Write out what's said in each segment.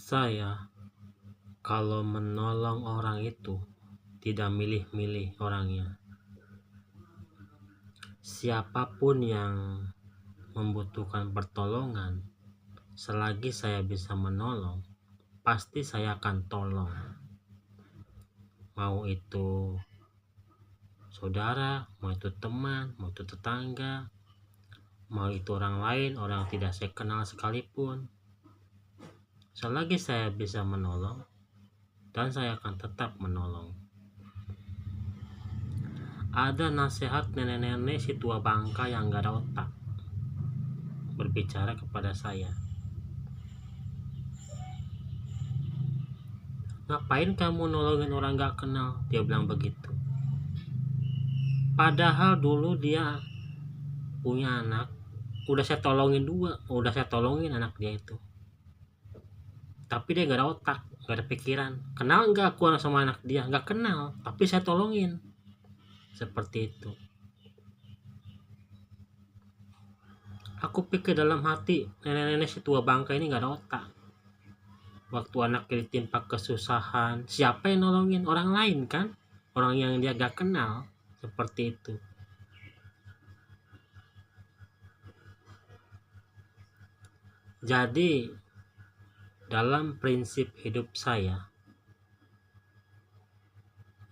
Saya kalau menolong orang itu tidak milih-milih orangnya. Siapapun yang membutuhkan pertolongan, selagi saya bisa menolong, pasti saya akan tolong. Mau itu saudara, mau itu teman, mau itu tetangga, mau itu orang lain, orang yang tidak saya kenal sekalipun. Selagi saya bisa menolong, dan saya akan tetap menolong. Ada nasihat nenek-nenek si tua bangka yang gak ada otak berbicara kepada saya. Ngapain kamu nolongin orang gak kenal? Dia bilang begitu. Padahal dulu dia punya anak, udah saya tolongin anak dia itu. Tapi dia gak ada otak, gak ada pikiran. Kenal gak aku sama anak dia? Gak kenal, tapi saya tolongin. Seperti itu. Aku pikir dalam hati, nenek-nenek si tua bangka ini gak ada otak. Waktu anaknya ditimpa kesusahan, siapa yang nolongin? Orang lain kan? Orang yang dia gak kenal. Seperti itu. Jadi dalam prinsip hidup saya,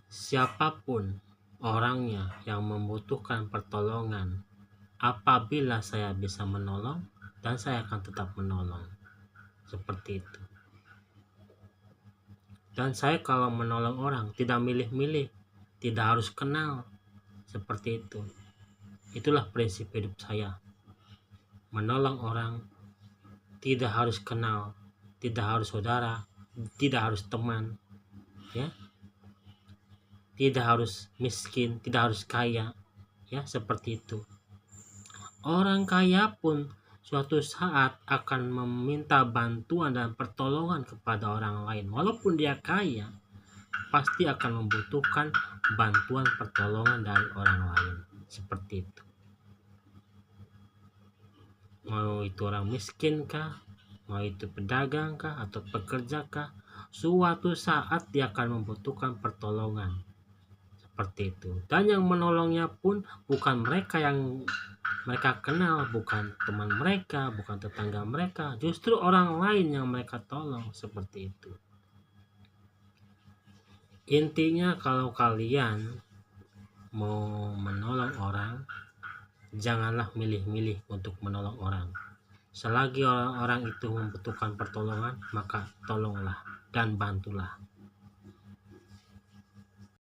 siapapun orangnya yang membutuhkan pertolongan, apabila saya bisa menolong, dan saya akan tetap menolong. Seperti itu. Dan saya kalau menolong orang tidak milih-milih, tidak harus kenal. Seperti itu. Itulah prinsip hidup saya. Menolong orang tidak harus kenal, tidak harus saudara, tidak harus teman, ya. Tidak harus miskin, tidak harus kaya, ya, seperti itu. Orang kaya pun suatu saat akan meminta bantuan dan pertolongan kepada orang lain. Walaupun dia kaya, pasti akan membutuhkan bantuan pertolongan dari orang lain. Seperti itu. Mau itu orang miskin kah, mau itu pedagang kah, atau pekerja kah, suatu saat dia akan membutuhkan pertolongan. Seperti itu. Dan yang menolongnya pun bukan mereka yang mereka kenal, bukan teman mereka, bukan tetangga mereka, justru orang lain yang mereka tolong. Seperti itu. Intinya kalau kalian mau menolong orang, janganlah milih-milih untuk menolong orang. Selagi orang-orang itu membutuhkan pertolongan, maka tolonglah dan bantulah.